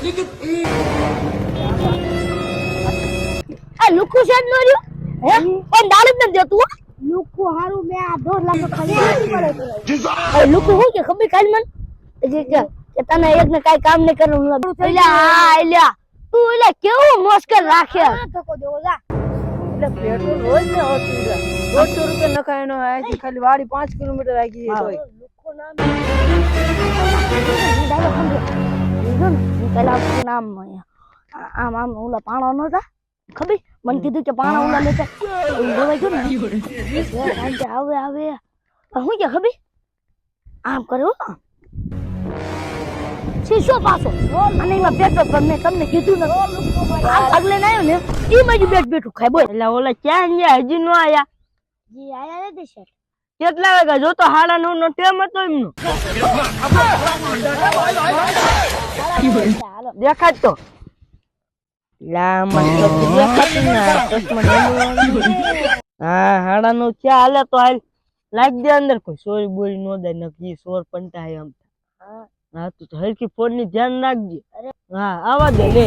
આ લુકુ શેડ નો રહ્યો હે પણ દાળ જ ન દેતું લુકુ હારું મે આ 2 લાખ ખાલી મળે લુકુ હું કે ખબર કાલ મન કે તને એક ને કાઈ કામ ન કરવાનું એલા એલા તું એલા કેવું મુશ્કેલ રાખે ધક્કો દેવો જા એટલે પેટ્રોલ રોજ ને હોતું જા 200 રૂપિયા નખાયનો આથી ખાલી વાડી 5 કિલોમીટર આગી તોય લુકુ નામ ડાલો ખંડે પેલા નામ આમ આમ ઓલા પાણો નતા ખબર મને કીધું કે પાણા ઓલા લેતા દવાઈ ગયો ને આવે આવે હું કે ખબર આમ કર્યો શીશો પાછો અને એમાં પેટ્રોલ પર મેં તમને કીધું ને આગલે ના આવ્યો ને એ બાજુ બેઠું ખાય બોલ એટલે ઓલા ક્યાં ગયા હજી નો આયા જી આયા નથી સર કેટલા વાગ્યા જો તો 9:30 નો ટાઈમ હતો એમનો દેખાત તો લા મને તો દેખાતું ના હા 9:30 ક્યાં હાલે તો હાલ લાગ દે અંદર કોઈ સોરી બોલી નો દે નકી સોર પંટાય આમ હા તું તો હરકી ફોન ની ધ્યાન રાખજે હા આવા દે લે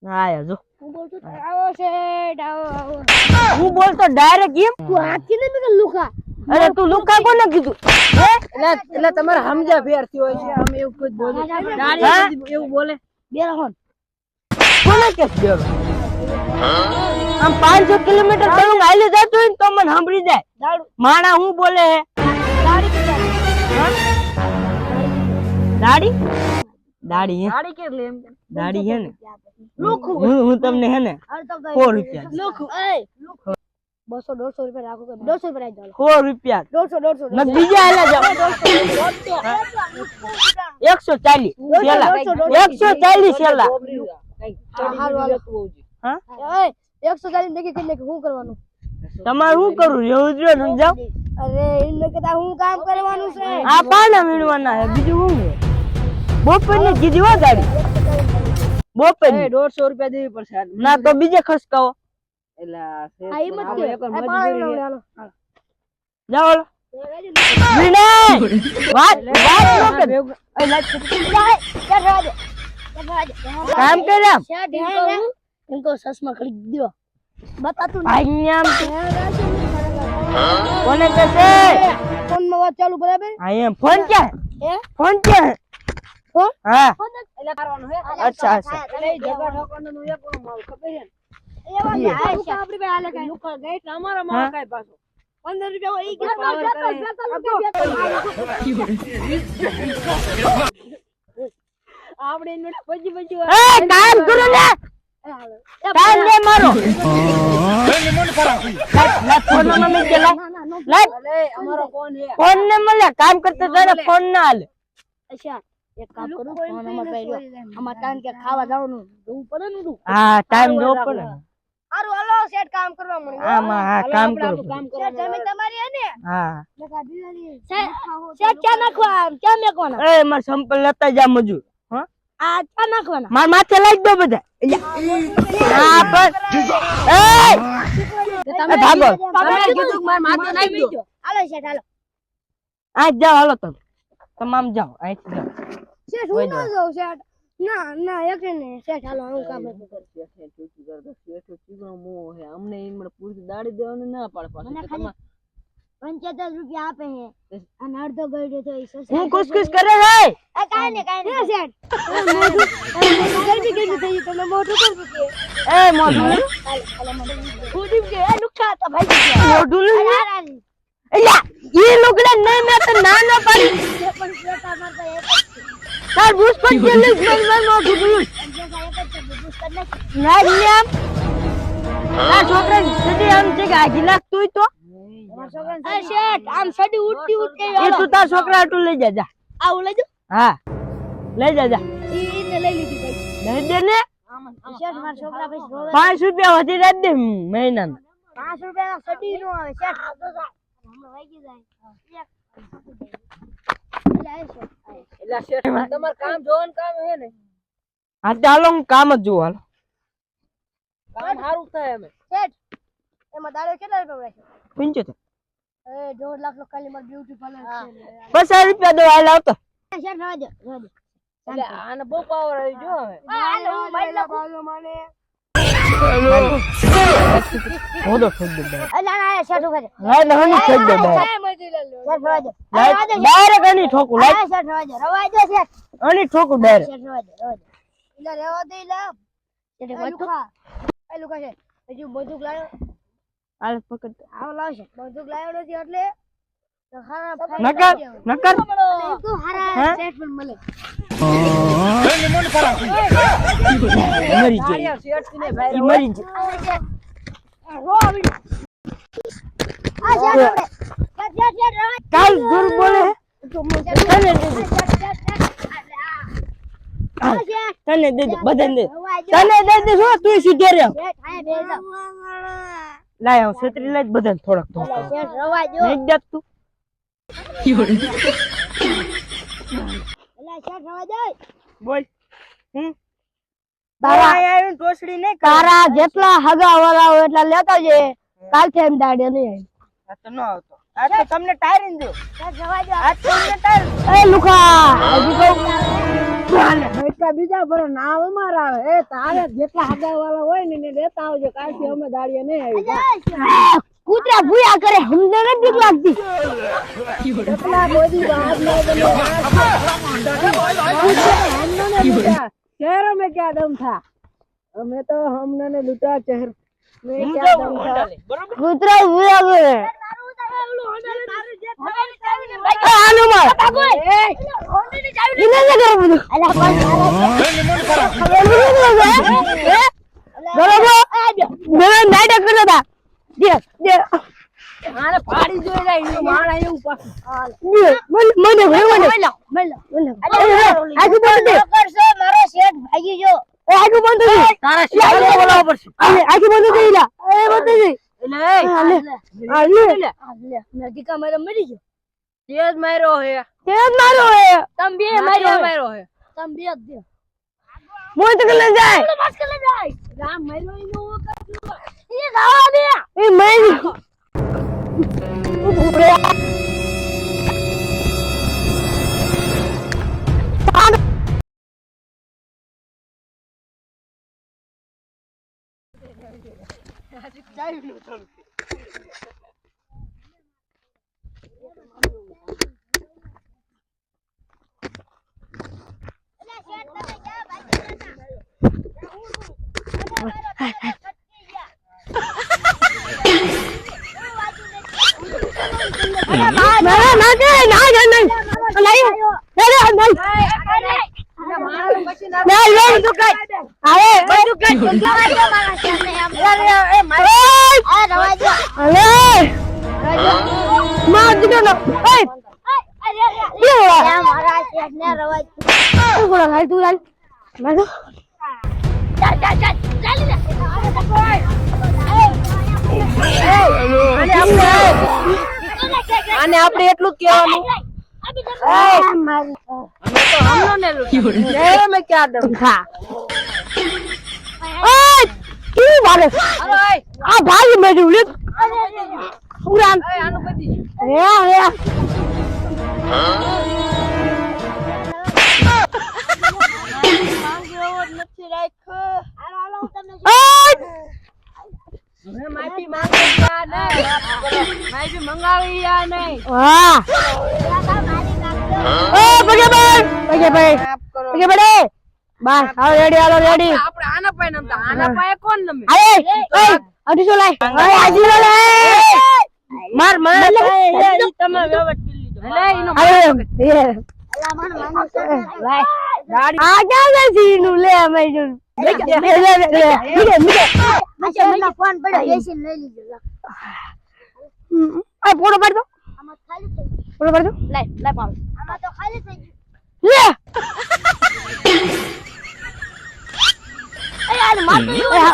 આયા જો હું બોલતો આવો છે આવો હું બોલતો ડાયરેક્ટ એમ તું હાથી ને મેં લુકા અરે તું લુકા કોને કીધું હે એટલે તમારે સમજા ફેર થયો છે અમે એવું કોઈ બોલે ડાયરેક્ટ એવું બોલે બેરહોન કોને કે બેરો આમ 500 કિલોમીટર દૂર હાલી જતો હોય તો મને સાંભળી જાય માણા હું બોલે હે દાડી દાડી હે ગાડી કે લે એમ દાડી હે ને લુખુ હું તમને હે ને 100 રૂપિયા લુખુ એ 200 150 રૂપિયા રાખો કે 200 રૂપિયા દો 100 રૂપિયા 150 ન બીજા હાલા જાવ 140 છેલા 140 છેલા હા 140 દેખી કે હું કરવાનું તમારે શું કરું એવું જો સમજાવ અરે ઇને કે હું કામ કરવાનું છે આ પાના વીણવાના છે બીજું શું છે બોપર ને કીધી હો ગાડી બોપર 150 રૂપિયા દેવી પડશે ના તો બીજે ખસકાવો એલા આ હિંમત કે મજબૂરી જાઓ વિનય વાત નો કર કામ કર્યા इनको चश्मा खरीद दो बता तू આમ કોને કહેશે फोन में बात चालू बराबर આ એમ ફોન ક્યાં હે ફોન ક્યાં फोन હા એટલે કરવાનું હે અચ્છા અચ્છા એટલે જગા ઠોકરનો નું એક માલ ખબર હે એ વાત આપડી બે હાલે કઈ લુકા ગઈ અમારા માલ કઈ પાછો 15 રૂપિયા ઈ કે પાવર આપણે ઇને પછી પછી એ કામ કરો ને કામ લે મારો લા ફોન માં મે કે લા અરે અમારો કોણ હે ફોન ને મળે કામ કરતા તારે ફોન ના હાલે અચ્છા એક કામ કરું ફોન અમાર ભાઈ અમાર કામ કે ખાવા જવાનું જોવું પડે ને તું હા ટાઈમ દો પડે હારું હાલો સેટ કામ કરવા મળી આમાં હા કામ કરો સેટ જમીન તમારી હે ને હા સેટ ક્યાં નાખવા ક્યાં મેકવાના એ માર સંપલ લેતા જા મજૂર હા આ ક્યાં નાખવાના માર માથે લાગ દો બધા હા પર તમે ભાગો તમે કીધું માર માથે નાખી દો હાલો સેટ હાલો આ જાઓ હાલો તમે તમામ જાઓ અહીંથી જાઓ સેટ હું ના જાઉં સેટ ના ના એક ને સેટ હાલો હું કામ કરું અમને ઈમડે પૂરી દાડી દેવાની ના પાડે પાછું 75 રૂપિયા આપે હે અને અડધો ગઈડે તો હું ખુશ કરે છે આ કાઈ ને સેટ મોઢું ગઈ થઈ તમે મોઢું કોણ પૂછે એ મોઢું મોઢું કે એ નુકસા હતા ભાઈ મોઢું એલા એ લુગડા નહીં મે તો ના ના પાડી પણ સેટ અમાર તો એક તાર બુસ પર ચલે મેં મોઢું બોલું ના નિયમ ના છોકરા સદી આમ છે કે આજી લાખ તું તો એ શેઠ આમ સડી ઉડતી ઉડતી એ તું તાર છોકરા આટું લઈ જા જા આવ લઈ જો હા લઈ જા જા ઈને લઈ લીધી ભાઈ લઈ દે ને શેઠ મારા છોકરા પછી રોવે 5 રૂપિયા વધી રાખ દે મહિનાના 5 રૂપિયા સડી નો આવે શેઠ હમણાં વાગી જાય એટલે શેઠ તમાર કામ જોન કામ હે ને હા ચાલો હું કામ જ જોઉં હાલો કામ સારું થાય અમે શેઠ એમાં દાડો કેટલા રૂપિયા રાખ્યો 75 એ 1.5 લાખ નો ખાલી માર બ્યુટી પાર્લર છે 50 રૂપિયા દો હાલ આવતો શેઠ રવા દો એટલે આને બહુ પાવર આવી જો હવે હાલો હું મારી નાખું થોડો ઠોક દે અલા ના શેઠ ઉભા લાઈ નહની ઠોક દે શેઠ રવા દો ડાયરેક્ટ આની ઠોકું લાઈ શેઠ રવા દો શેઠ આની ઠોકું ડાયરેક્ટ શેઠ રવા દો ઇલા રેવા દે ઇલા શેઠ બધું એ લુકા છે હજુ બંદૂક લાયો હાલ પકડ આવ લાવશે બંદૂક લાયો નથી એટલે તો હારા નકર નકર તો હારા હે? શેઠ પણ મળે મરી જાય શેઠ ને ઈ ભાઈ મરી જાય કાલ દૂર બોલે તને દે દે બધાને દે તને દે દે શું તું સીધો રે લાય હું છત્રી લઈ બધાને થોડાક ઠોક નહીં દેત તું બોલ તારા આવીને ટોસડી નહીં તારા જેટલા હગા વાળા હોય એટલા લેતા છે કાલથી એમ દાડે નહીં આ તો ન આવતો આ તો તમને ટાયરીને દો આ તો તમને ટાયર એ લુખા હજી કહું એટલા બીજા ભરો નામ અમારા આવે એ તારે જેટલા હગા વાળા હોય ને એને લેતા આવજો કાલથી અમે દાડીએ નહીં આવી કૂતરા ભૂયા કરે હમને નથી બીક લાગતી એટલા બધી વાત ન બને शहरों में क्या दम था हमें तो हमने ने लूटा शहर में क्या दम था કૂતરા ભૂયા કરે હાલુમાં ઇને ને કરો બધું અલા બરોબર નાટક કરતા હતા દે દે આને પાડી જોઈ જાય ઈ માણા એવું પાછું મને આજુ બંધ કરશો મારો શેઠ ભાગી જો એ આજુ બંધ છે તારા શિકાર બોલાવવા પડશે આજુ બંધ છે ઇલા એ બંધ છે એટલે નજીકા મારે મરી ગયો તેજ માર્યો હે તેજ મારો હે તમ બે માર્યો હે તમ બે દે મોય તો કલે જાય બસ કલે જાય રામ માર્યો ઈ નો કરજો એ ગાવા દે એ મરી આને આપણે એટલું જ કહેવાનું हमने ने लूटा शहरों में क्या दम था क्यों मारे अरे आ भाई मेरी उलित उड़ान આનું બધી या માંગે એવો જ નથી રાખ્યો મેં માફી માંગે યા નહીં માફી મંગાવી યા નહીં वाह ओ बगे भाई માફ કરો बगे बड़े बस आओ रेडी आलो रेडी આપણે આના પાય નમતા આના પાય કોણ નમે अरे ओए अटी चो लाई ओए आजी लो लाई માર માર ઈ તમે વ્યવહાર કરી લીધો એટલે ઈનો अरे ये भाई आ क्या है सीनू ले मैं जो ले फोन पड़ो एसी ले लीजिए आ फोटो पड़ दो आमा खाली થઈ फोटो पड़ दो લે પાવ આમાં તો ખાલી થઈ ગયું લે એ યાર માર તો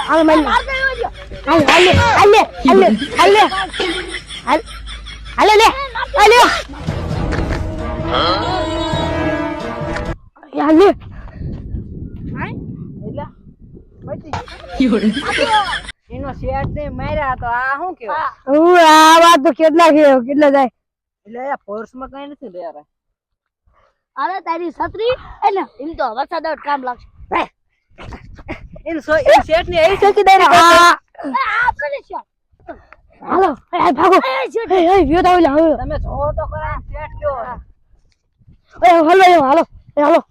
હાલ માર તો હાલ લે હાલ યાર લે એનો શેઠ ને માર્યા તો આ શું કેવું હું આ વાત તો કેટલા જાય એટલે આ પર્સ માં કઈ નથી લે યાર અરે તારી છત્રી એટલે એમ તો વરસાદ આવે કામ લાગશે શેઠ ની એ ચોકીદારી આપણે શેઠ હાલો એ ભાગો એ શેઠ એ વ્યો તો હાલો તમે જોવો તો ખરા શેઠ કયો હાલો હાલો હાલો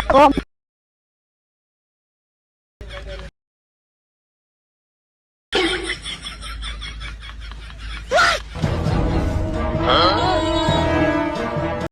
હાલો